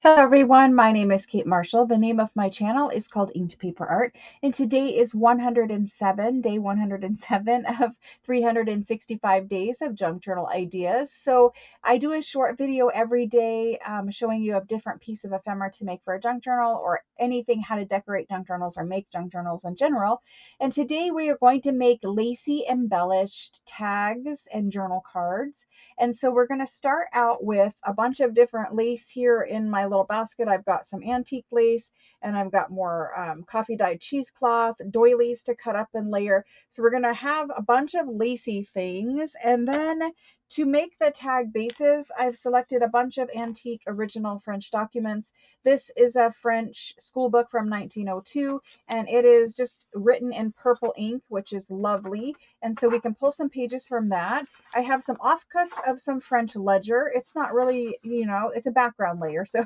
Hello everyone, my name is Kate Marshall. The name of my channel is called Inked Paper Art, and today is 107, day 107 of 365 days of junk journal ideas. So I do a short video every day showing you a different piece of ephemera to make for a junk journal or anything how to decorate junk journals or make junk journals in general. And today we are going to make Lacy embellished tags and journal cards. And so we're going to start out with a bunch of different lace here in my little basket. I've got some antique lace and I've got more coffee dyed cheesecloth, doilies to cut up and layer. So we're going to have a bunch of lacy things. And then to make the tag bases, I've selected a bunch of antique original French documents. This is a French school book from 1902, and it is just written in purple ink, which is lovely. And so we can pull some pages from that. I have some offcuts of some French ledger. It's not really, it's a background layer. So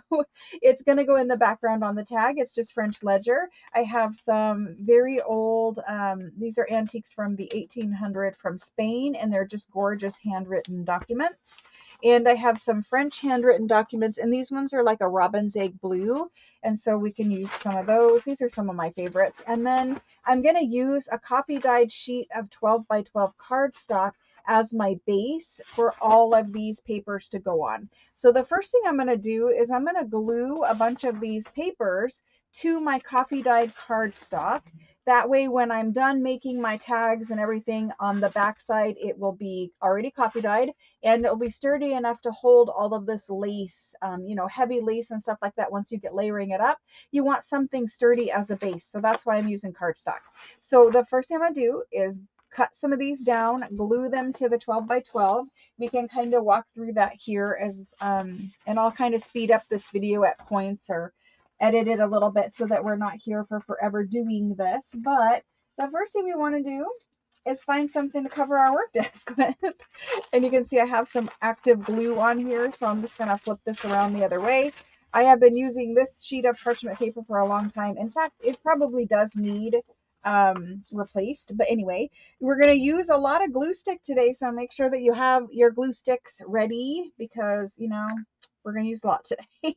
it's going to go in the background on the tag. It's just French ledger. I have some very old, these are antiques from the 1800 from Spain, and they're just gorgeous handwritten documents. And I have some French handwritten documents, and these ones are like a robin's egg blue. And so we can use some of those. These are some of my favorites. And then I'm going to use a copy dyed sheet of 12 by 12 cardstock as my base for all of these papers to go on. So the first thing I'm going to do is I'm going to glue a bunch of these papers to my copy dyed cardstock. That way, when I'm done making my tags and everything on the back side, it will be already copy dyed and it'll be sturdy enough to hold all of this lace, heavy lace and stuff like that. Once you get layering it up, you want something sturdy as a base. So that's why I'm using cardstock. So the first thing I'm going to do is cut some of these down, glue them to the 12 by 12. We can kind of walk through that here as, and I'll kind of speed up this video at points or edit it a little bit so that we're not here for forever doing this. But the first thing we want to do is find something to cover our work desk with. And you can see I have some active glue on here, so I'm just going to flip this around the other way. I have been using this sheet of parchment paper for a long time. In fact, it probably does need replaced, but anyway, we're going to use a lot of glue stick today, so make sure that you have your glue sticks ready because we're going to use a lot today.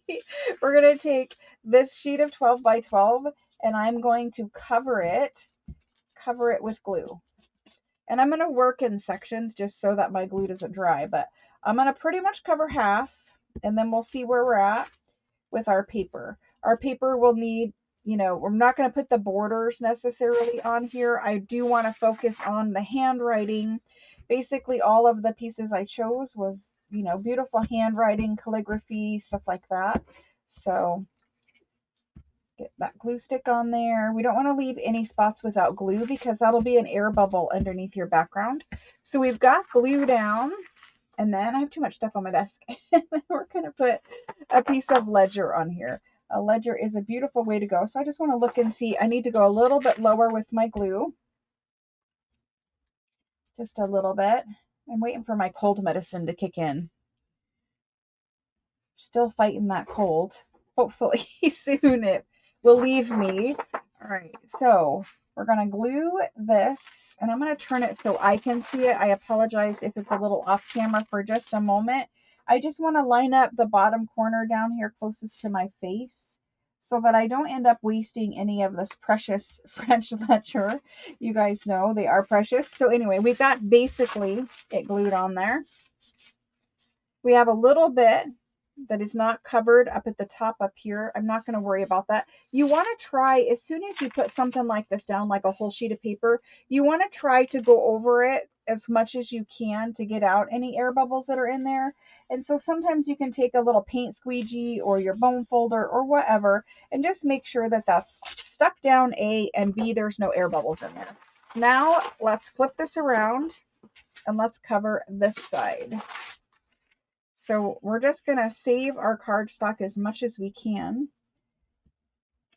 We're going to take this sheet of 12 by 12 and I'm going to cover it with glue. And I'm going to work in sections just so that my glue doesn't dry, but I'm going to pretty much cover half, and then we'll see where we're at with our paper. Our paper will need, we're not going to put the borders necessarily on here. I do want to focus on the handwriting. Basically, all of the pieces I chose was, beautiful handwriting, calligraphy, stuff like that. So get that glue stick on there. We don't want to leave any spots without glue because that'll be an air bubble underneath your background. So we've got glue down, and then I have too much stuff on my desk. And then we're going to put a piece of ledger on here. A ledger is a beautiful way to go. So I just want to look and see. I need to go a little bit lower with my glue. Just a little bit. I'm waiting for my cold medicine to kick in. Still fighting that cold. Hopefully soon it will leave me. All right, so we're going to glue this, and I'm going to turn it so I can see it. I apologize if it's a little off camera for just a moment. I just want to line up the bottom corner down here closest to my face so that I don't end up wasting any of this precious French ledger. You guys know they are precious. So anyway, we got basically it glued on there. We have a little bit that is not covered up at the top up here. I'm not going to worry about that. You want to try, as soon as you put something like this down, like a whole sheet of paper, you want to try to go over it as much as you can to get out any air bubbles that are in there. And so sometimes you can take a little paint squeegee or your bone folder or whatever and just make sure that that's stuck down, A, and B, there's no air bubbles in there. Now let's flip this around and let's cover this side. So we're just going to save our cardstock as much as we can.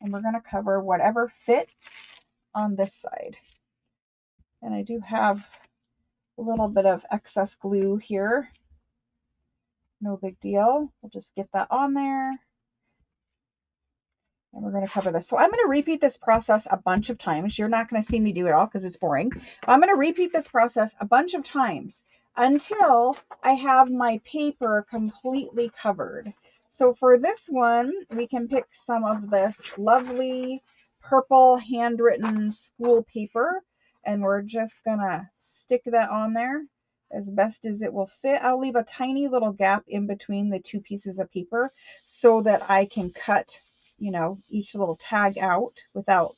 And we're going to cover whatever fits on this side. And I do have a little bit of excess glue here. No big deal. We'll just get that on there. And we're going to cover this. So I'm going to repeat this process a bunch of times. You're not going to see me do it all because it's boring. I'm going to repeat this process a bunch of times until I have my paper completely covered. So for this one, we can pick some of this lovely purple handwritten school paper, and we're just gonna stick that on there as best as it will fit. I'll leave a tiny little gap in between the two pieces of paper so that I can cut, each little tag out without,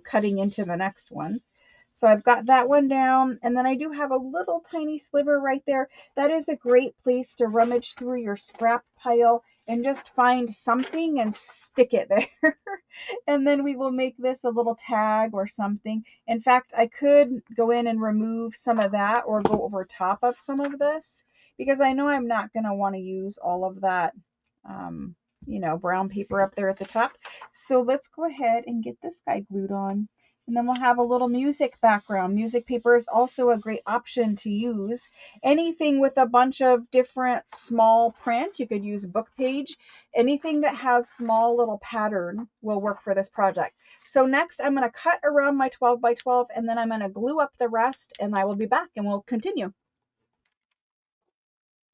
cutting into the next one. So I've got that one down, and then I do have a little tiny sliver right there. That is a great place to rummage through your scrap pile and just find something and stick it there. And then we will make this a little tag or something. In fact, I could go in and remove some of that or go over top of some of this, because I know I'm not going to want to use all of that, brown paper up there at the top. So let's go ahead and get this guy glued on. And then we'll have a little music background. Music paper is also a great option to use. Anything with a bunch of different small print, you could use book page. Anything that has small little pattern will work for this project. So next I'm going to cut around my 12 by 12, and then I'm going to glue up the rest, and I will be back and we'll continue.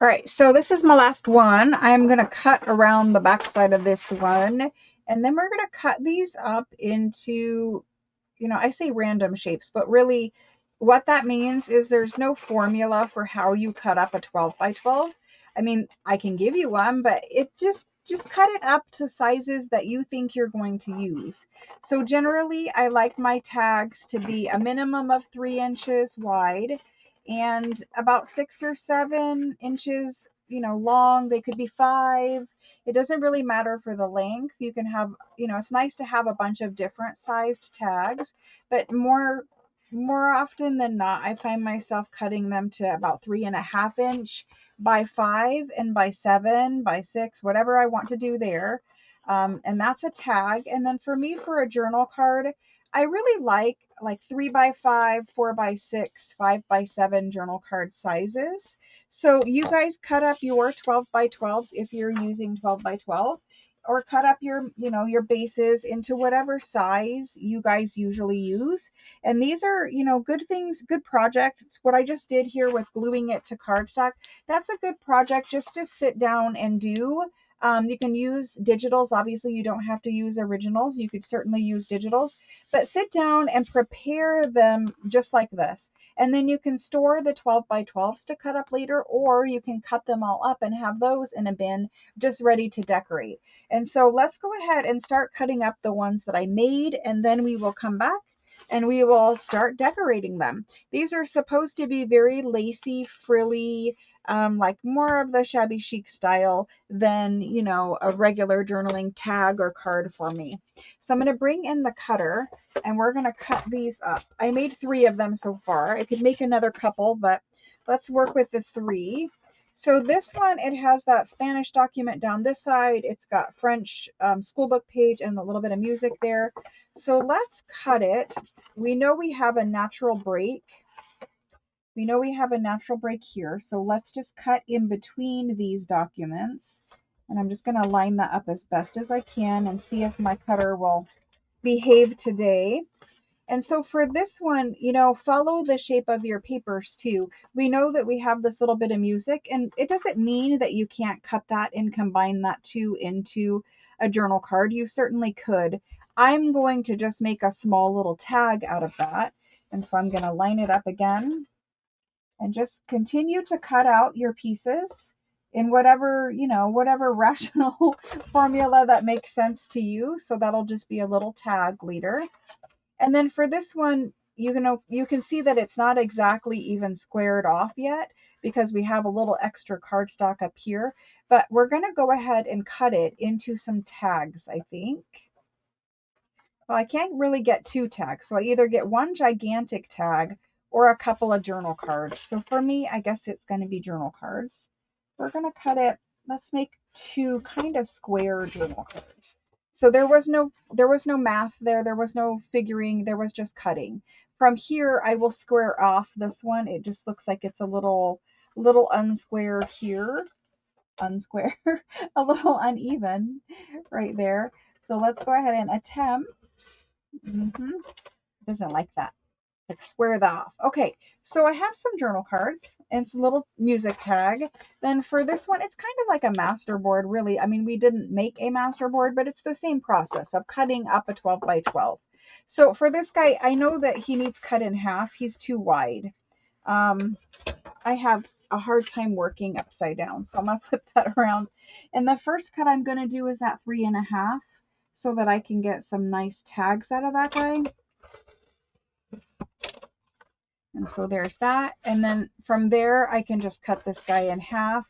All right, so this is my last one. I'm going to cut around the back side of this one, and then we're going to cut these up into, I say random shapes, but really what that means is there's no formula for how you cut up a 12 by 12. I mean, I can give you one, but it just cut it up to sizes that you think you're going to use. So generally, I like my tags to be a minimum of 3 inches wide and about 6 or 7 inches, long. They could be 5. It doesn't really matter for the length. You can have, it's nice to have a bunch of different sized tags, but more often than not, I find myself cutting them to about 3.5 inch by 5 and by 7 by 6, whatever I want to do there. And that's a tag. And then for me, for a journal card, I really like 3 by 5, 4 by 6, 5 by 7 journal card sizes. So you guys cut up your 12 by 12s if you're using 12 by 12, or cut up your bases into whatever size you guys usually use. And these are, good things, good projects. What I just did here with gluing it to cardstock, that's a good project just to sit down and do. You can use digitals. Obviously, you don't have to use originals. You could certainly use digitals, but sit down and prepare them just like this. And then you can store the 12 by 12s to cut up later, or you can cut them all up and have those in a bin just ready to decorate. And so let's go ahead and start cutting up the ones that I made, and then we will come back and we will start decorating them. These are supposed to be very lacy, frilly, like more of the shabby chic style than, a regular journaling tag or card for me. So I'm going to bring in the cutter and we're going to cut these up. I made 3 of them so far. I could make another couple, but let's work with the 3. So this one, it has that Spanish document down this side. It's got French school book page and a little bit of music there. So let's cut it. We know we have a natural break. We know we have a natural break here. So let's just cut in between these documents. And I'm just going to line that up as best as I can and see if my cutter will behave today. And so for this one, follow the shape of your papers too. We know that we have this little bit of music, and it doesn't mean that you can't cut that and combine that too into a journal card. You certainly could. I'm going to just make a small little tag out of that. And so I'm going to line it up again and just continue to cut out your pieces in whatever rational formula that makes sense to you. So that'll just be a little tag later. And then for this one, you can see that it's not exactly even squared off yet because we have a little extra cardstock up here, but we're going to go ahead and cut it into some tags, I think. Well, I can't really get 2 tags, so I either get one gigantic tag or a couple of journal cards. So for me, I guess it's going to be journal cards. We're going to cut it. Let's make 2 kind of square journal cards. So there was no math there. There was no figuring. There was just cutting. From here, I will square off this one. It just looks like it's a little unsquare here. Unsquare. A little uneven right there. So let's go ahead and attempt. Doesn't like that. like square that off. Okay, so I have some journal cards and some little music tag. Then for this one, it's kind of like a master board, really. I mean, we didn't make a master board, but it's the same process of cutting up a 12 by 12. So for this guy, I know that he needs cut in half. He's too wide. Um, I have a hard time working upside down, so I'm gonna flip that around. And the first cut I'm gonna do is at 3.5, so that I can get some nice tags out of that guy. And so there's that. And then from there, I can just cut this guy in half,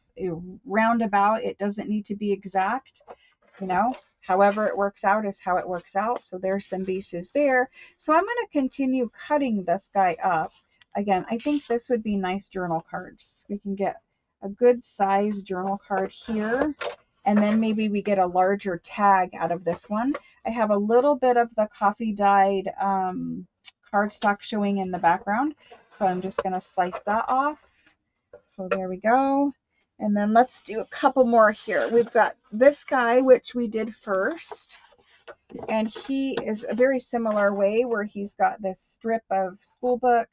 roundabout. It doesn't need to be exact, you know, however it works out is how it works out. So there's some bases there. So I'm going to continue cutting this guy up. Again, I think this would be nice journal cards. We can get a good size journal card here. And then maybe we get a larger tag out of this one. I have a little bit of the coffee dyed cardstock showing in the background. So I'm just going to slice that off. So there we go. And then let's do a couple more here. We've got this guy, which we did first. And he is a very similar way where he's got this strip of school book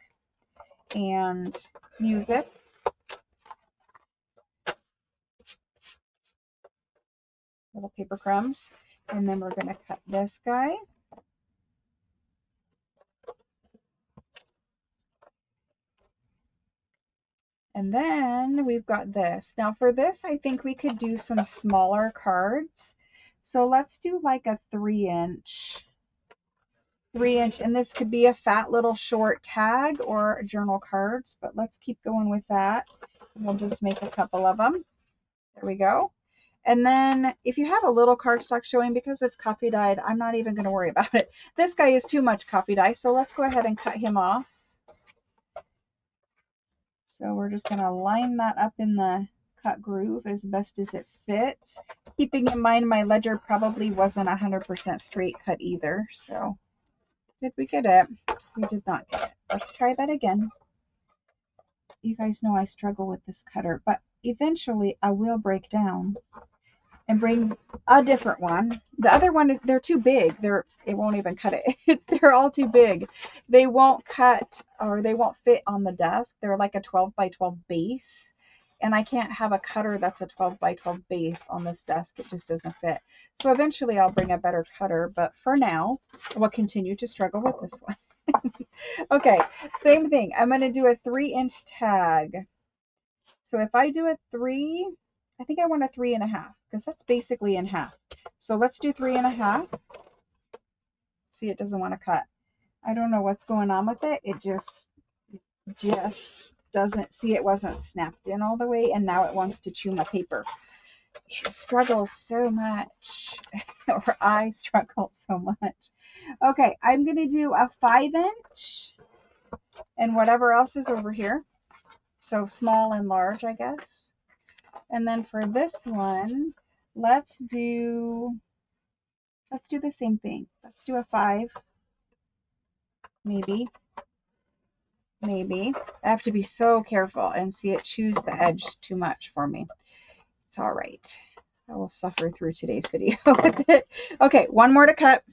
and music. Little paper crumbs. And then we're going to cut this guy. And then we've got this. Now for this, I think we could do some smaller cards. So let's do like a 3-inch. 3-inch, and this could be a fat little short tag or journal cards, but let's keep going with that. We'll just make a couple of them. There we go. And then if you have a little cardstock showing, because it's coffee dyed, I'm not even going to worry about it. This guy is too much coffee dye, so let's go ahead and cut him off. So we're just going to line that up in the cut groove as best as it fits. Keeping in mind my ledger probably wasn't 100% straight cut either. So did we get it? We did not get it. Let's try that again. You guys know I struggle with this cutter, but eventually I will break down and bring a different one. The other one is, they're too big. It won't even cut it. They're all too big. They won't cut, or they won't fit on the desk. They're like a 12 by 12 base. And I can't have a cutter that's a 12 by 12 base on this desk. It just doesn't fit. So eventually I'll bring a better cutter, but for now, we'll continue to struggle with this one. Okay, same thing. I'm going to do a 3-inch tag. So if I do a 3, I think I want a 3.5 because that's basically in half. So let's do 3.5. See, it doesn't want to cut. I don't know what's going on with it. It just doesn't see, it wasn't snapped in all the way, and now it wants to chew my paper. It struggles so much, or I struggle so much. Okay, I'm going to do a 5-inch and whatever else is over here. So small and large, I guess. And then for this one, let's do the same thing. Let's do a 5. Maybe. I have to be so careful and see, it chews the edge too much for me. It's all right. I will suffer through today's video with it. Okay, one more to cut.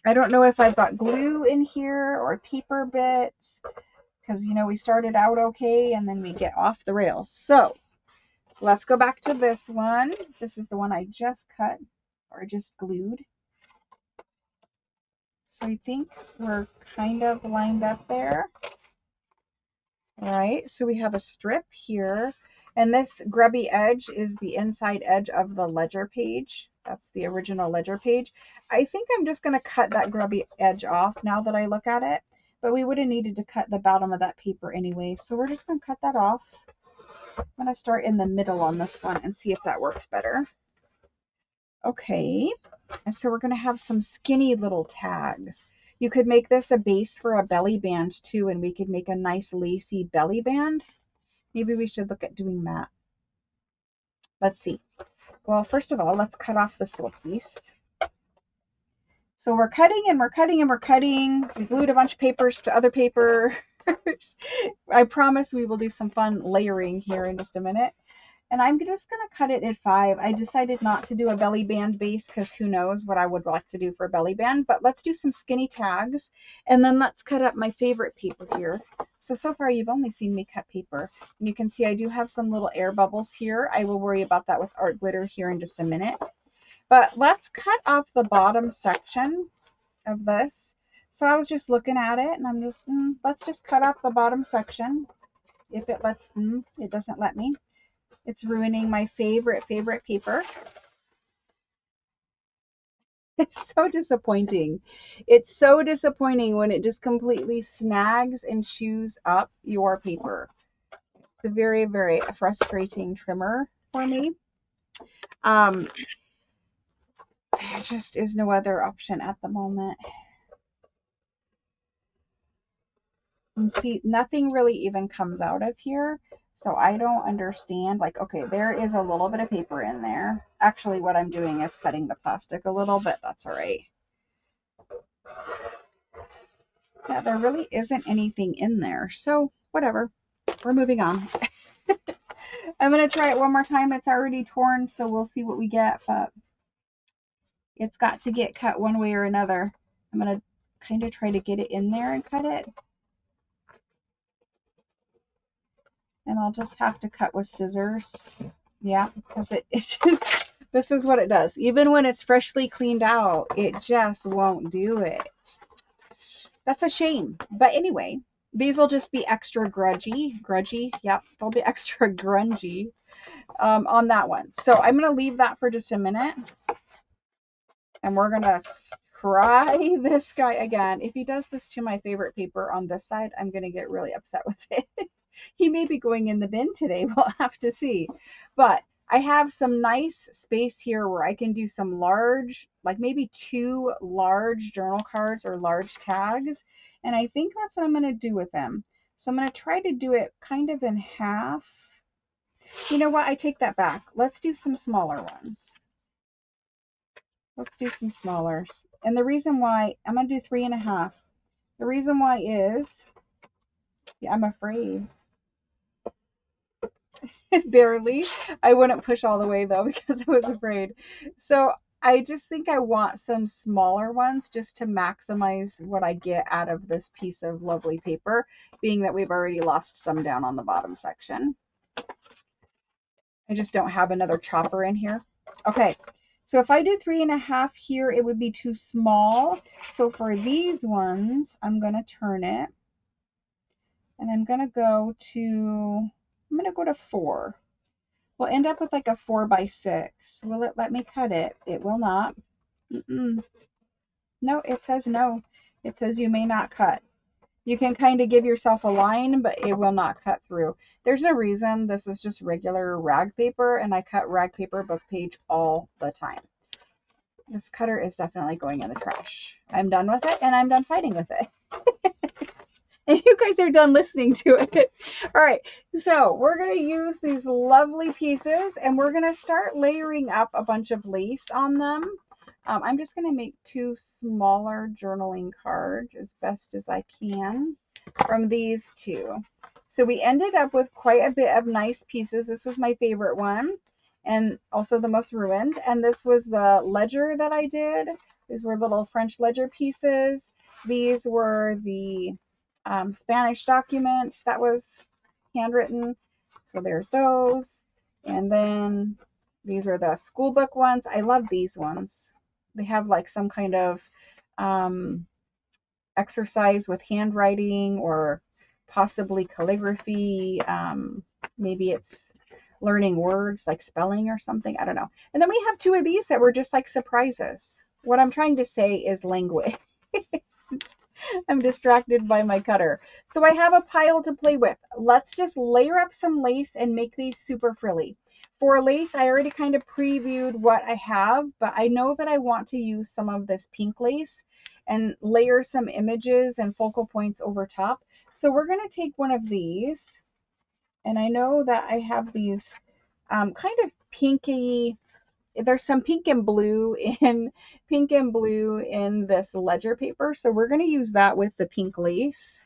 I don't know if I've got glue in here or paper bits, because, you know, we started out okay and then we get off the rails. So let's go back to this one. This is the one I just cut, or just glued. So I think we're kind of lined up there. All right, so we have a strip here, and this grubby edge is the inside edge of the ledger page. That's the original ledger page. I think I'm just going to cut that grubby edge off now that I look at it, but we would have needed to cut the bottom of that paper anyway, so we're just going to cut that off. I'm going to start in the middle on this one and see if that works better. Okay, and so we're going to have some skinny little tags. You could make this a base for a belly band too, and we could make a nice lacy belly band. Maybe we should look at doing that. Let's see. Well, first of all, let's cut off this little piece. So we're cutting and we're cutting and we're cutting. We glued a bunch of papers to other papers. I promise we will do some fun layering here in just a minute. And I'm just going to cut it at 5. I decided not to do a belly band base because who knows what I would like to do for a belly band. But let's do some skinny tags. And then let's cut up my favorite paper here. So far you've only seen me cut paper. And you can see I do have some little air bubbles here. I will worry about that with art glitter here in just a minute. But let's cut off the bottom section of this. So I was just looking at it and I'm just, let's just cut off the bottom section. If it lets, it doesn't let me. It's ruining my favorite paper. It's so disappointing. It's so disappointing when it just completely snags and chews up your paper. It's a very, very frustrating trimmer for me. There just is no other option at the moment. And see, nothing really even comes out of here. So I don't understand, like, okay, there is a little bit of paper in there. Actually, what I'm doing is cutting the plastic a little bit. That's all right. Yeah, there really isn't anything in there. So whatever, we're moving on. I'm going to try it one more time. It's already torn, so we'll see what we get, but it's got to get cut one way or another. I'm going to kind of try to get it in there and cut it. And I'll just have to cut with scissors. Yeah, because it just, this is what it does. Even when it's freshly cleaned out, it just won't do it. That's a shame. But anyway, these will just be extra grungy. Yep, they'll be extra grungy on that one. So I'm going to leave that for just a minute. And we're going to try this guy again. If he does this to my favorite paper on this side, I'm going to get really upset with it. He may be going in the bin today. We'll have to see. But I have some nice space here where I can do some large, like maybe 2 large journal cards or large tags. And I think that's what I'm going to do with them. So I'm going to try to do it kind of in half. You know what? I take that back. Let's do some smaller ones. Let's do some smaller. And the reason why, I'm going to do 3.5. The reason why is, yeah, I'm afraid. Barely. I wouldn't push all the way though because I was afraid. So I just think I want some smaller ones just to maximize what I get out of this piece of lovely paper, being that we've already lost some down on the bottom section. I just don't have another chopper in here. Okay, so if I do 3.5 here, it would be too small. So for these ones, I'm going to turn it and I'm going to go to 4. We'll end up with like a 4x6. Will it let me cut it? It will not. No, it says no. It says you may not cut. You can kind of give yourself a line, but it will not cut through. There's no reason. This is just regular rag paper, and I cut rag paper book page all the time. This cutter is definitely going in the trash. I'm done with it, and I'm done fighting with it. And you guys are done listening to it. All right, so we're going to use these lovely pieces, and we're going to start layering up a bunch of lace on them. I'm just going to make 2 smaller journaling cards as best as I can from these 2. So we ended up with quite a bit of nice pieces. This was my favorite one and also the most ruined. And this was the ledger that I did. These were little French ledger pieces. These were the Spanish document that was handwritten. So there's those. And then these are the school book ones. I love these ones. They have like some kind of exercise with handwriting or possibly calligraphy. Maybe it's learning words like spelling or something. I don't know. And then we have 2 of these that were just like surprises. What I'm trying to say is language. I'm distracted by my cutter. So I have a pile to play with. Let's just layer up some lace and make these super frilly. For lace, I already kind of previewed what I have, but I know that I want to use some of this pink lace and layer some images and focal points over top. So we're going to take one of these, and I know that I have these kind of pinky, there's some pink and blue in this ledger paper. So we're going to use that with the pink lace.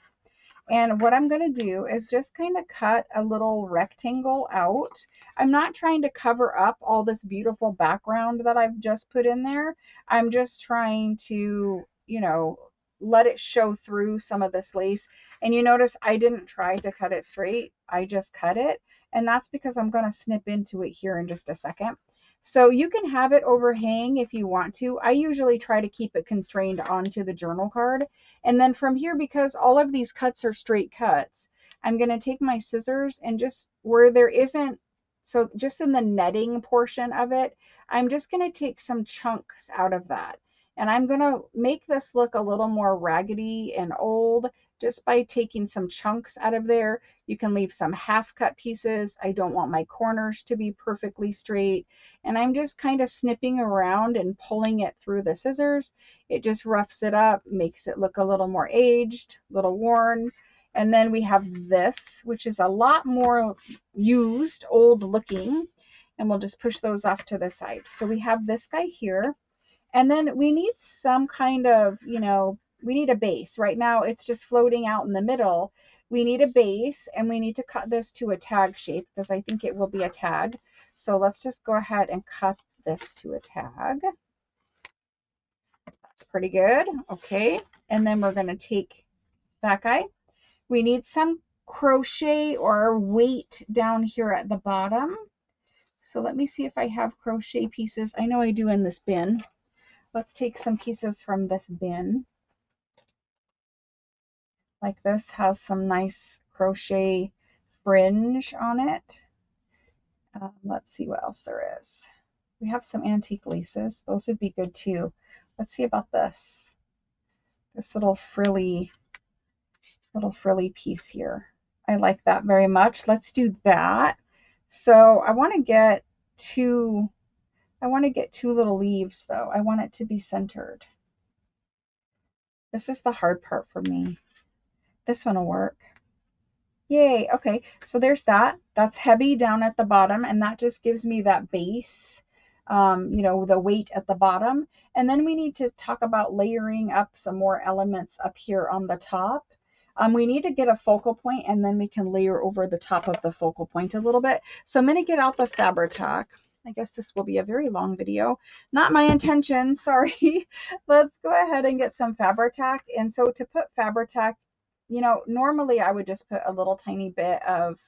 And what I'm going to do is just kind of cut a little rectangle out. I'm not trying to cover up all this beautiful background that I've just put in there. I'm just trying to, you know, let it show through some of this lace. And you notice I didn't try to cut it straight. I just cut it. And that's because I'm going to snip into it here in just a second. So you can have it overhang if you want to. I usually try to keep it constrained onto the journal card. And then from here, because all of these cuts are straight cuts, I'm going to take my scissors and just where there isn't, so just in the netting portion of it, I'm just going to take some chunks out of that. And I'm going to make this look a little more raggedy and old just by taking some chunks out of there. You can leave some half cut pieces. I don't want my corners to be perfectly straight. And I'm just kind of snipping around and pulling it through the scissors. It just roughs it up, makes it look a little more aged, a little worn. And then we have this, which is a lot more used, old looking. And we'll just push those off to the side. So we have this guy here. And then we need some kind of, you know, we need a base. Right now it's just floating out in the middle. We need a base, and we need to cut this to a tag shape because I think it will be a tag. So let's just go ahead and cut this to a tag. That's pretty good. Okay. And then we're going to take that guy. We need some crochet or weight down here at the bottom. So let me see if I have crochet pieces. I know I do in this bin. Let's take some pieces from this bin. Like this has some nice crochet fringe on it. Let's see what else there is. We have some antique laces. Those would be good too. Let's see about this. This little frilly piece here. I like that very much. Let's do that. So I want to get two little leaves though. I want it to be centered. This is the hard part for me. This one will work. Yay. Okay. So there's that. That's heavy down at the bottom, and that just gives me that base, you know, the weight at the bottom. And then we need to talk about layering up some more elements up here on the top. We need to get a focal point, and then we can layer over the top of the focal point a little bit. So I'm going to get out the Fabri-Tac. I guess this will be a very long video. Not my intention, sorry. Let's go ahead and get some Fabri-Tac. And so to put Fabri-Tac, you know, normally I would just put a little tiny bit of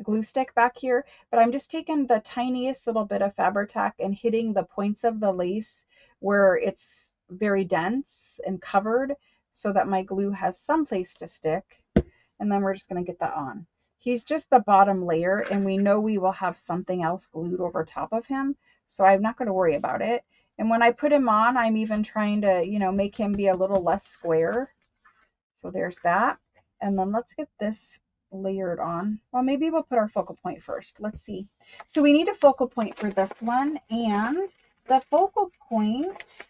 glue stick back here, but I'm just taking the tiniest little bit of Fabri-Tac and hitting the points of the lace where it's very dense and covered so that my glue has some place to stick. And then we're just going to get that on. He's just the bottom layer, and we know we will have something else glued over top of him, so I'm not going to worry about it. And when I put him on, I'm even trying to, you know, make him be a little less square. So there's that. And then let's get this layered on. Well, maybe we'll put our focal point first. Let's see. So we need a focal point for this one. And the focal point,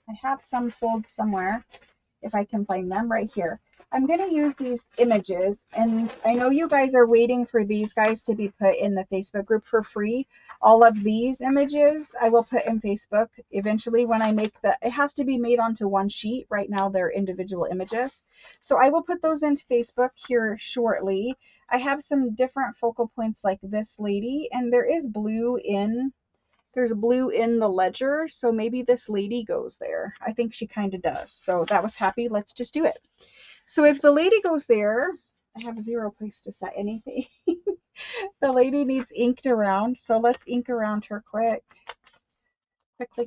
I have some folds somewhere, if I can find them right here. I'm going to use these images, and I know you guys are waiting for these guys to be put in the Facebook group for free. All of these images I will put in Facebook eventually when I make it has to be made onto one sheet. Right now they're individual images. So I will put those into Facebook here shortly. I have some different focal points like this lady, and there is blue in there's blue in the ledger, so maybe this lady goes there. I think she kind of does. So that was happy. Let's just do it. So if the lady goes there, I have zero place to set anything. The lady needs inked around, so let's ink around her quick.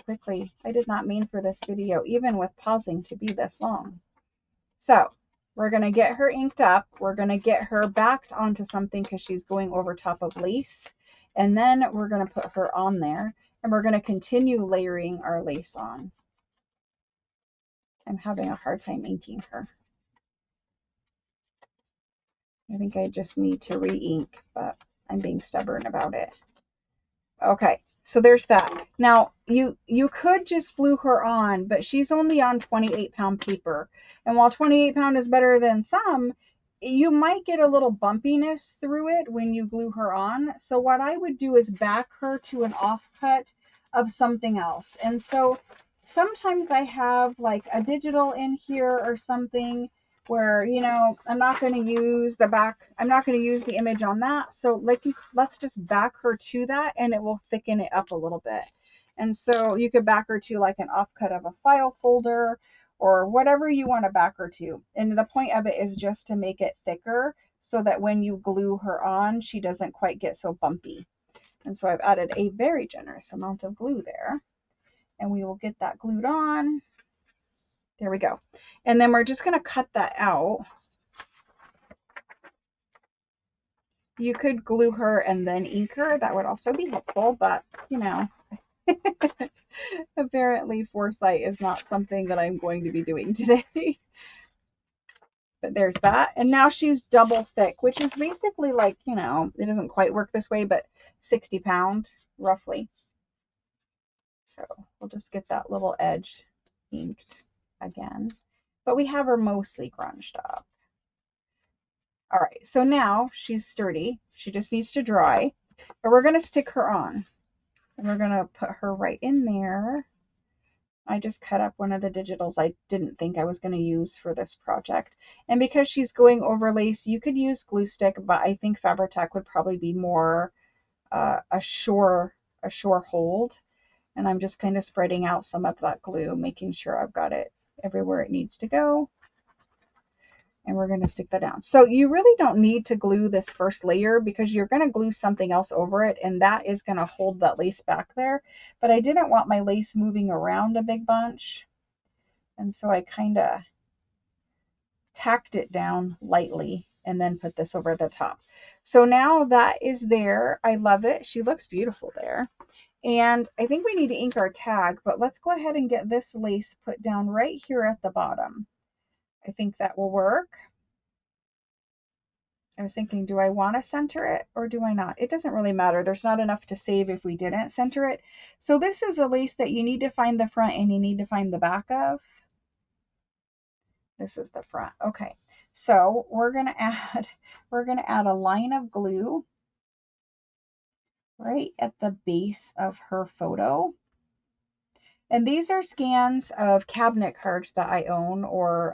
Quickly. I did not mean for this video, even with pausing, to be this long. So we're going to get her inked up. We're going to get her backed onto something because she's going over top of lace. And then we're going to put her on there, and we're going to continue layering our lace on. I'm having a hard time inking her. I think I just need to re-ink, but I'm being stubborn about it. Okay, so there's that. Now, you could just glue her on, but she's only on 28-pound paper. And while 28-pound is better than some, you might get a little bumpiness through it when you glue her on. So what I would do is back her to an offcut of something else. And so sometimes I have like a digital in here or something where, you know, I'm not going to use the back, I'm not going to use the image on that. So like, let's just back her to that and it will thicken it up a little bit. And so you could back her to like an offcut of a file folder or whatever you want to back her to. And the point of it is just to make it thicker so that when you glue her on, she doesn't quite get so bumpy. And so I've added a very generous amount of glue there. And we will get that glued on. There we go. And then we're just going to cut that out. You could glue her and then ink her. That would also be helpful, but you know, apparently foresight is not something that I'm going to be doing today. But there's that. And now she's double thick, which is basically like, you know, it doesn't quite work this way, but 60 pound roughly. So we'll just get that little edge inked again. But we have her mostly grunged up. All right, so now she's sturdy. She just needs to dry. But we're going to stick her on. And we're going to put her right in there. I just cut up one of the digitals I didn't think I was going to use for this project. And because she's going over lace, you could use glue stick, but I think Fabri-Tac would probably be more a sure hold. And I'm just kind of spreading out some of that glue, making sure I've got it everywhere it needs to go. And we're going to stick that down. So you really don't need to glue this first layer because you're going to glue something else over it, and that is going to hold that lace back there. But I didn't want my lace moving around a big bunch, and so I kind of tacked it down lightly and then put this over the top. So now that is there. I love it. She looks beautiful there. And I think we need to ink our tag, but let's go ahead and get this lace put down right here at the bottom. I think that will work. I was thinking, do I want to center it or do I not? It doesn't really matter. There's not enough to save if we didn't center it. So this is a lace that you need to find the front and you need to find the back of. This is the front. Okay. So we're going to add a line of glue right at the base of her photo. And these are scans of cabinet cards that I own or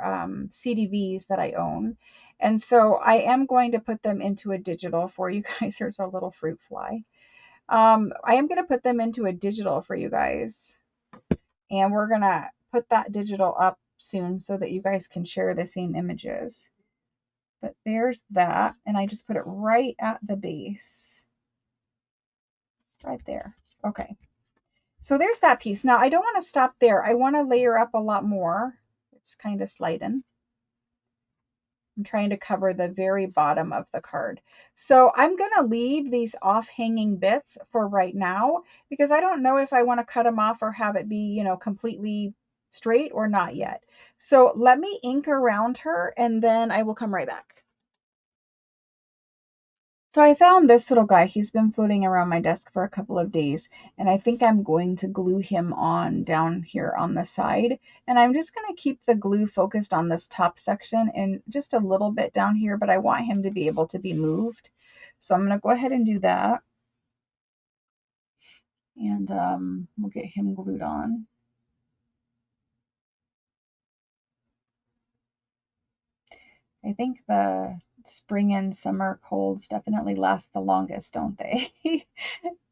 CDVs that I own. And so I am going to put them into a digital for you guys. There's a little fruit fly. I am going to put them into a digital for you guys. And we're going to put that digital up soon so that you guys can share the same images. But there's that. And I just put it right at the base. Right there. Okay. So there's that piece. Now I don't want to stop there. I want to layer up a lot more. It's kind of sliding. I'm trying to cover the very bottom of the card. So I'm going to leave these off hanging bits for right now because I don't know if I want to cut them off or have it be, you know, completely straight or not yet. So let me ink around her and then I will come right back. So I found this little guy. He's been floating around my desk for a couple of days, and I think I'm going to glue him on down here on the side. And I'm just going to keep the glue focused on this top section and just a little bit down here, but I want him to be able to be moved. So I'm going to go ahead and do that. And we'll get him glued on. I think the spring and summer colds definitely last the longest, don't they?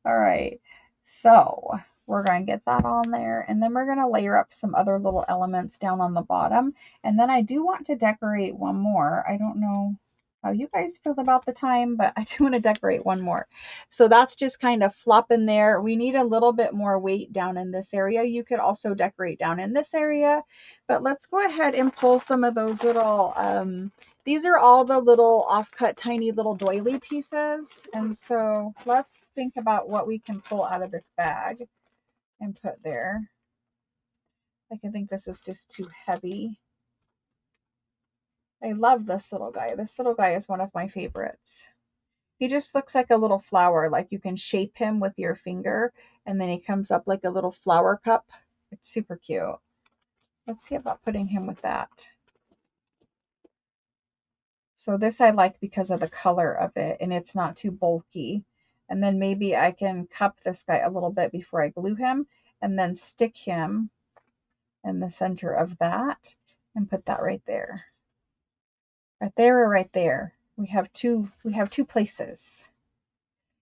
All right, so we're going to get that on there, and then we're going to layer up some other little elements down on the bottom. And then I do want to decorate one more. I don't know how you guys feel about the time, but I do want to decorate one more. So that's just kind of flopping there. We need a little bit more weight down in this area. You could also decorate down in this area, but let's go ahead and pull some of those little, these are all the little offcut tiny little doily pieces. And so let's think about what we can pull out of this bag and put there. Like, I think this is just too heavy. I love this little guy. This little guy is one of my favorites. He just looks like a little flower, like you can shape him with your finger and then he comes up like a little flower cup. It's super cute. Let's see about putting him with that. So this I like because of the color of it and it's not too bulky. And then maybe I can cup this guy a little bit before I glue him and then stick him in the center of that and put that right there. Right there or right there. We have two places.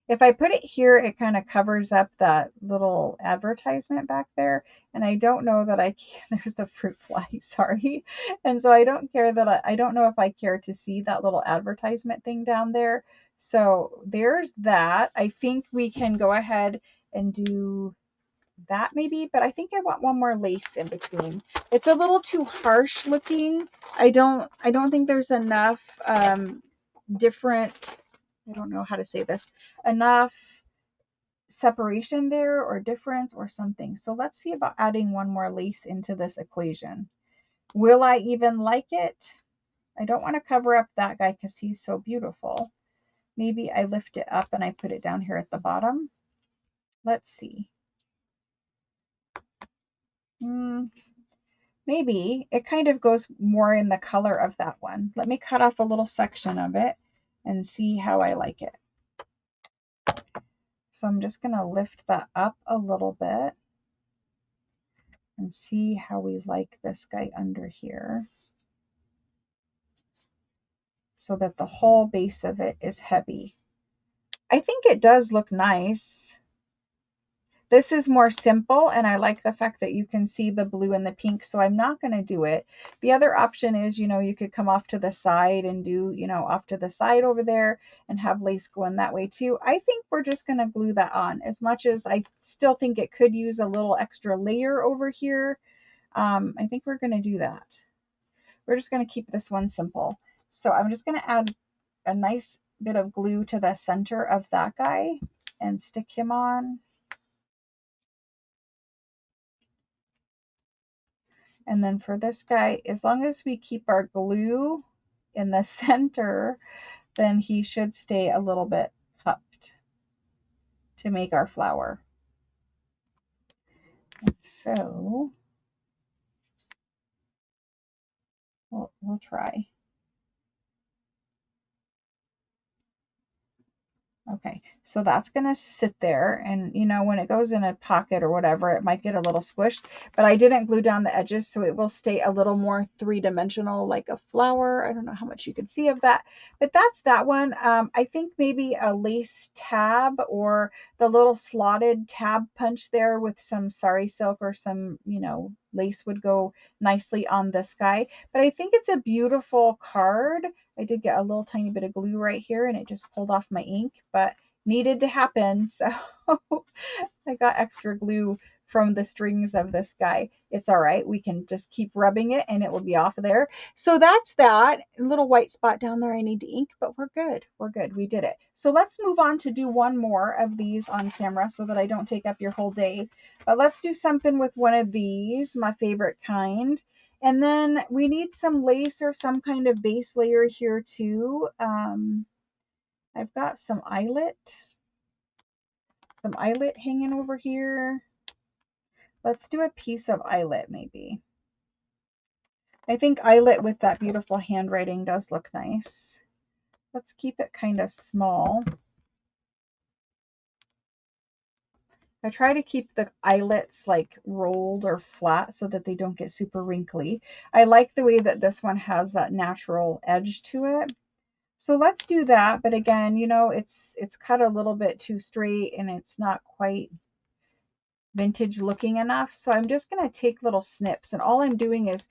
If I put it here, it kind of covers up that little advertisement back there. And I don't know that I can, there's the fruit fly, sorry. And so I don't care that I don't know if I care to see that little advertisement thing down there. So there's that. I think we can go ahead and do that maybe, but I think I want one more lace in between. It's a little too harsh looking. I don't think there's enough different, I don't know how to say this, enough separation there or difference or something. So let's see about adding one more lace into this equation. Will I even like it? I don't want to cover up that guy because he's so beautiful. Maybe I lift it up and I put it down here at the bottom. Let's see. Maybe it kind of goes more in the color of that one. Let me cut off a little section of it and see how I like it. So I'm just going to lift that up a little bit and see how we like this guy under here so that the whole base of it is heavy. I think it does look nice. This is more simple, and I like the fact that you can see the blue and the pink, so I'm not going to do it. The other option is, you could come off to the side and do, off to the side over there and have lace going that way too. I think we're just going to glue that on, as much as I still think it could use a little extra layer over here. I think we're going to do that. We're just going to keep this one simple. So I'm just going to add a nice bit of glue to the center of that guy and stick him on. And then for this guy, as long as we keep our glue in the center, then he should stay a little bit cupped to make our flower. So we'll try. Okay, so that's going to sit there, and when it goes in a pocket or whatever, it might get a little squished, but I didn't glue down the edges, so it will stay a little more three-dimensional like a flower. I don't know how much you can see of that, but that's that one. I think maybe a lace tab or the little slotted tab punch there with some sari silk or some, lace would go nicely on this guy, but I think it's a beautiful card. I did get a little tiny bit of glue right here and it just pulled off my ink, but needed to happen. So I got extra glue from the strings of this guy. It's all right. We can just keep rubbing it and it will be off of there. So that's that. A little white spot down there I need to ink, but we're good. We're good. We did it. So let's move on to do one more of these on camera so that I don't take up your whole day. But let's do something with one of these, my favorite kind. And then we need some lace or some kind of base layer here too. I've got some eyelet hanging over here. Let's do a piece of eyelet maybe. I think eyelet with that beautiful handwriting does look nice. Let's keep it kind of small. I try to keep the eyelets like rolled or flat so that they don't get super wrinkly. I like the way that this one has that natural edge to it. So let's do that. But again, it's cut a little bit too straight and it's not quite vintage looking enough. So I'm just going to take little snips, and all I'm doing is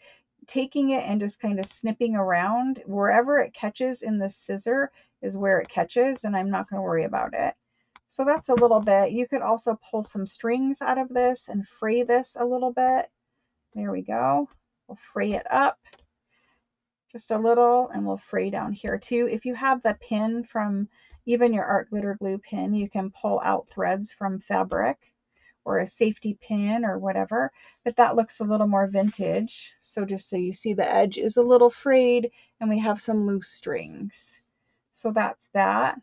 taking it and just kind of snipping around. Wherever it catches in the scissor is where it catches, and I'm not going to worry about it. So that's a little bit. You could also pull some strings out of this and fray this a little bit. There we go. We'll fray it up just a little, and we'll fray down here too. If you have the pin from even your art glitter glue pin, you can pull out threads from fabric or a safety pin or whatever, but that looks a little more vintage. So just so you see, the edge is a little frayed and we have some loose strings. So that's that.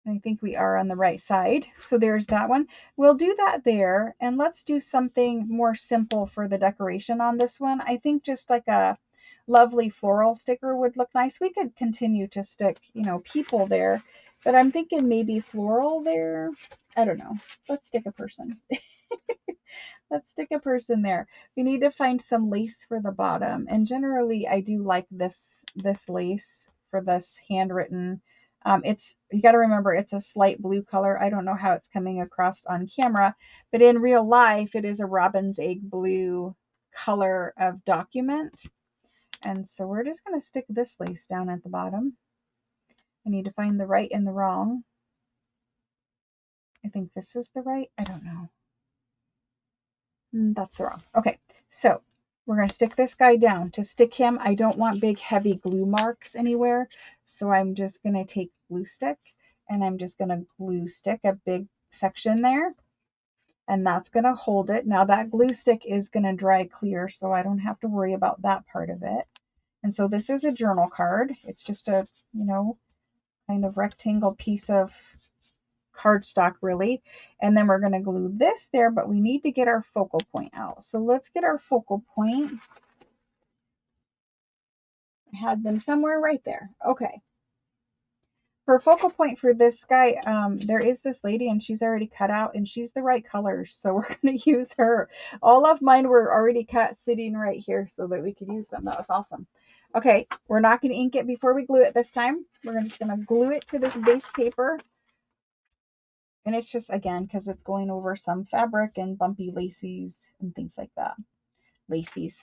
I think we are on the right side. So there's that one. We'll do that there, and let's do something more simple for the decoration on this one. I think just like a lovely floral sticker would look nice. We could continue to stick, people there, but I'm thinking maybe floral there. I don't know. Let's stick a person. Let's stick a person there. We need to find some lace for the bottom. And generally I do like this lace for this handwritten. You got to remember it's a slight blue color. I don't know how it's coming across on camera, but in real life it is a robin's egg blue color of document. And so we're just going to stick this lace down at the bottom. I need to find the right and the wrong. I think this is the right. I don't know. That's the wrong. Okay, so we're going to stick this guy down. To stick him, I don't want big heavy glue marks anywhere. So I'm just going to take glue stick and I'm just going to glue stick a big section there. And that's going to hold it. Now that glue stick is going to dry clear, so I don't have to worry about that part of it. And so this is a journal card. It's just a, kind of rectangle piece of cardstock really. And then we're going to glue this there, but we need to get our focal point out. So let's get our focal point. I had them somewhere right there. Okay. For focal point for this guy, there is this lady and she's already cut out and she's the right color. So we're going to use her. All of mine were already cut sitting right here so that we could use them. That was awesome. Okay, we're not going to ink it before we glue it this time. We're just going to glue it to this base paper. And it's just, again, because it's going over some fabric and bumpy laces and things like that. Laces.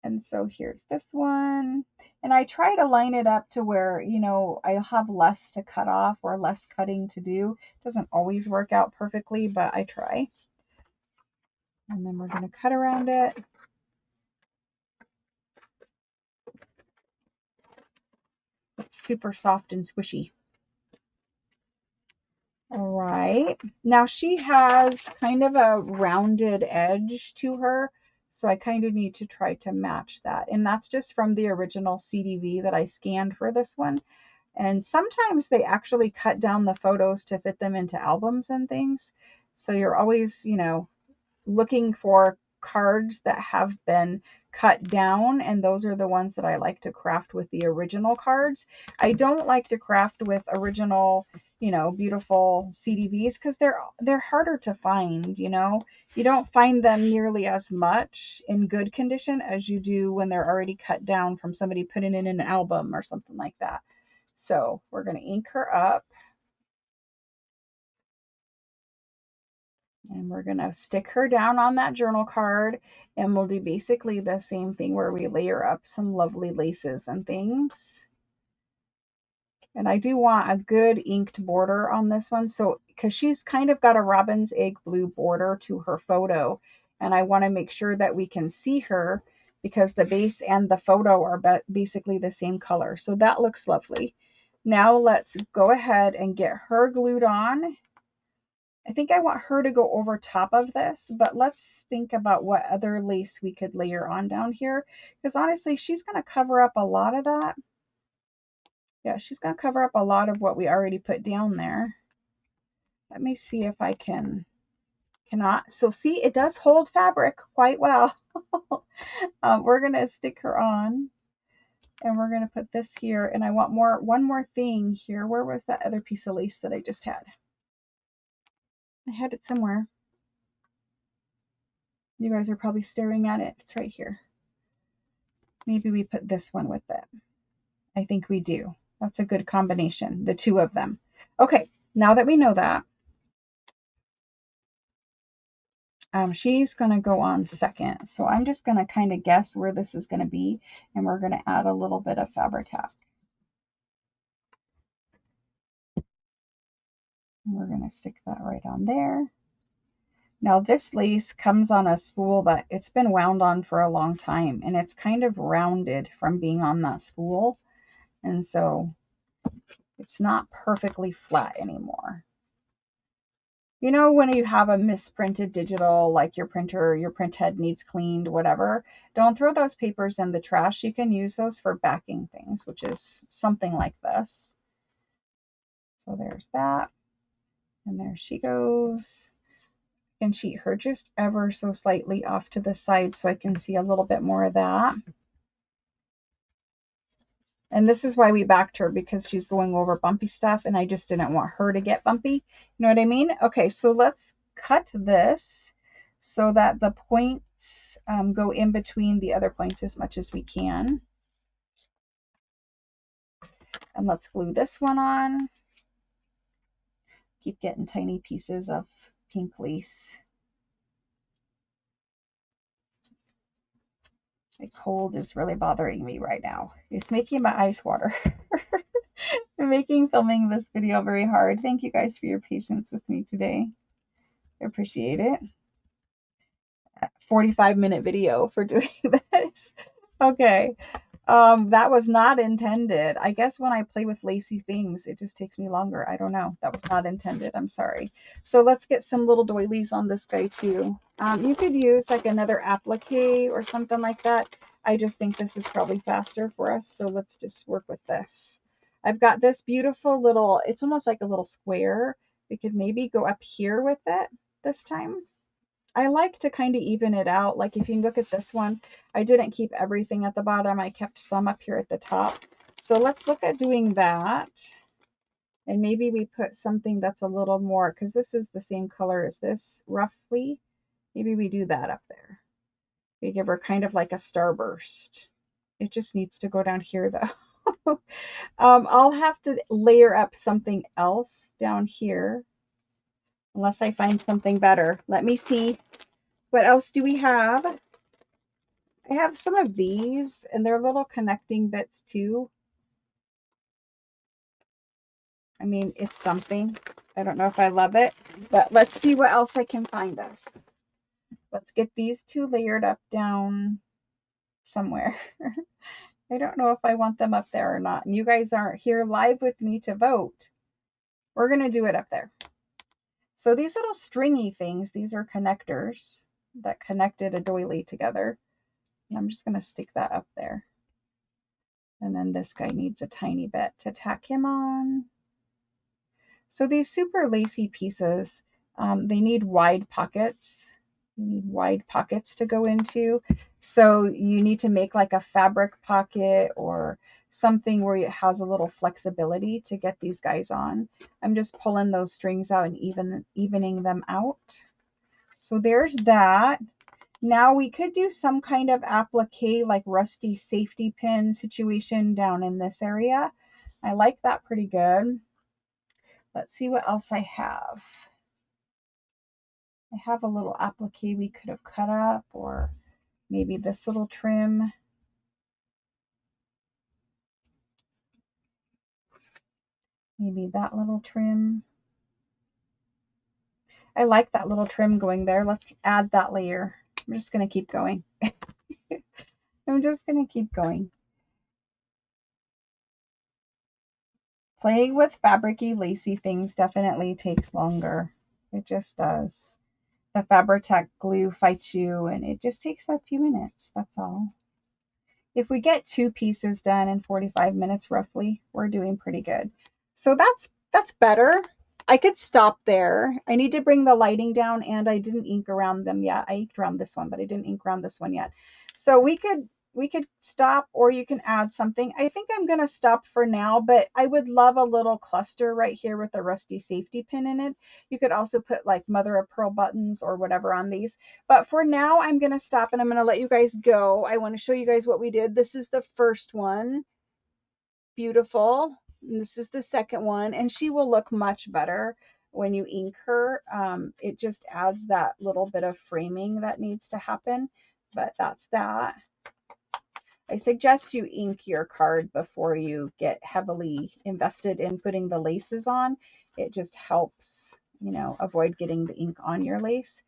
And so here's this one. And I try to line it up to where, I'll have less to cut off or less cutting to do. It doesn't always work out perfectly, but I try. And then we're going to cut around it. It's super soft and squishy. All right. Now she has kind of a rounded edge to her. So I kind of need to try to match that. And that's just from the original CDV that I scanned for this one. And sometimes they actually cut down the photos to fit them into albums and things. So you're always, looking for cards that have been cut down, and those are the ones that I like to craft with the original cards. I don't like to craft with original, beautiful CDVs because they're harder to find. You don't find them nearly as much in good condition as you do when they're already cut down from somebody putting it in an album or something like that. So we're going to ink her up. And we're going to stick her down on that journal card. And we'll do basically the same thing where we layer up some lovely laces and things. And I do want a good inked border on this one. So, because she's kind of got a robin's egg blue border to her photo. And I want to make sure that we can see her because the base and the photo are basically the same color. So that looks lovely. Now let's go ahead and get her glued on. I think I want her to go over top of this, but let's think about what other lace we could layer on down here. Because honestly, she's going to cover up a lot of that. Yeah, she's going to cover up a lot of what we already put down there. Let me see if I cannot. So see, it does hold fabric quite well. We're going to stick her on. And we're going to put this here. And I want one more thing here. Where was that other piece of lace that I just had? I had it somewhere. You guys are probably staring at it. It's right here. Maybe we put this one with it. I think we do. That's a good combination, the two of them. Okay, now that we know that, she's going to go on second. So I'm just going to kind of guess where this is going to be, and we're going to add a little bit of Fabri-Tac. And we're going to stick that right on there. Now this lace comes on a spool that it's been wound on for a long time, and it's kind of rounded from being on that spool. And so it's not perfectly flat anymore. You know, when you have a misprinted digital, like your printer, your print head needs cleaned, whatever, don't throw those papers in the trash. You can use those for backing things, which is something like this. So there's that. And there she goes. And sheet her just ever so slightly off to the side so I can see a little bit more of that. And this is why we backed her, because she's going over bumpy stuff and I just didn't want her to get bumpy. You know what I mean? Okay, so let's cut this so that the points go in between the other points as much as we can. And let's glue this one on. Keep getting tiny pieces of pink lace. My cold is really bothering me right now. It's making my eyes water. Making filming this video very hard. Thank you guys for your patience with me today. I appreciate it. 45-minute video for doing this. Okay. That was not intended. I guess when I play with lacy things, it just takes me longer. I don't know. That was not intended. I'm sorry. So let's get some little doilies on this guy too. You could use like another applique or something like that. I just think this is probably faster for us. So let's just work with this. I've got this beautiful little, it's almost like a little square. We could maybe go up here with it this time. I like to kind of even it out. Like if you look at this one, I didn't keep everything at the bottom. I kept some up here at the top. So let's look at doing that. And maybe we put something that's a little more, because this is the same color as this roughly. Maybe we do that up there. We give her kind of like a starburst. It just needs to go down here though. I'll have to layer up something else down here. Unless I find something better. Let me see. What else do we have? I have some of these, and they're little connecting bits too. I mean, it's something. I don't know if I love it, but let's see what else I can find us. Let's get these two layered up down somewhere. I don't know if I want them up there or not. And you guys aren't here live with me to vote. We're going to do it up there. So these little stringy things, these are connectors that connected a doily together. And I'm just going to stick that up there. And then this guy needs a tiny bit to tack him on. So these super lacy pieces, they need wide pockets. You need wide pockets to go into. So you need to make like a fabric pocket or something where it has a little flexibility to get these guys on. I'm just pulling those strings out and evening them out. So there's that. Now we could do some kind of applique, like rusty safety pin situation down in this area. I like that pretty good. Let's see what else I have. I have a little applique we could have cut up, or maybe this little trim. Maybe that little trim. I like that little trim going there. Let's add that layer. I'm just going to keep going. I'm just going to keep going. Playing with fabricy, lacy things definitely takes longer. It just does. The Fabri-Tac glue fights you, and it just takes a few minutes. That's all. If we get 2 pieces done in 45 minutes roughly, we're doing pretty good. So that's better. I could stop there. I need to bring the lighting down, and I didn't ink around them yet. I inked around this one, but I didn't ink around this one yet. So we could stop, or you can add something. I think I'm going to stop for now, but I would love a little cluster right here with a rusty safety pin in it. You could also put like mother of pearl buttons or whatever on these. But for now, I'm going to stop and I'm going to let you guys go. I want to show you guys what we did. This is the first one. Beautiful. And this is the second one, and she will look much better when you ink her. It just adds that little bit of framing that needs to happen, but that's that. I suggest you ink your card before you get heavily invested in putting the laces on. It just helps, you know, avoid getting the ink on your lace.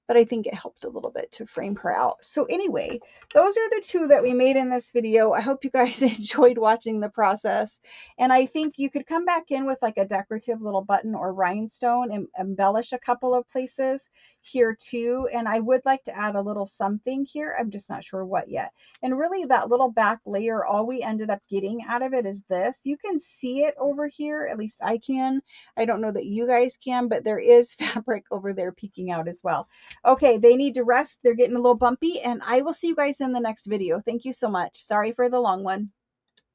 But I think it helped a little bit to frame her out. So anyway, those are the 2 that we made in this video. I hope you guys enjoyed watching the process. And I think you could come back in with like a decorative little button or rhinestone and embellish a couple of places here too. And I would like to add a little something here. I'm just not sure what yet. And really that little back layer, all we ended up getting out of it is this. You can see it over here, at least I can. I don't know that you guys can, but there is fabric over there peeking out as well. Okay, they need to rest. They're getting a little bumpy, and I will see you guys in the next video. Thank you so much. Sorry for the long one.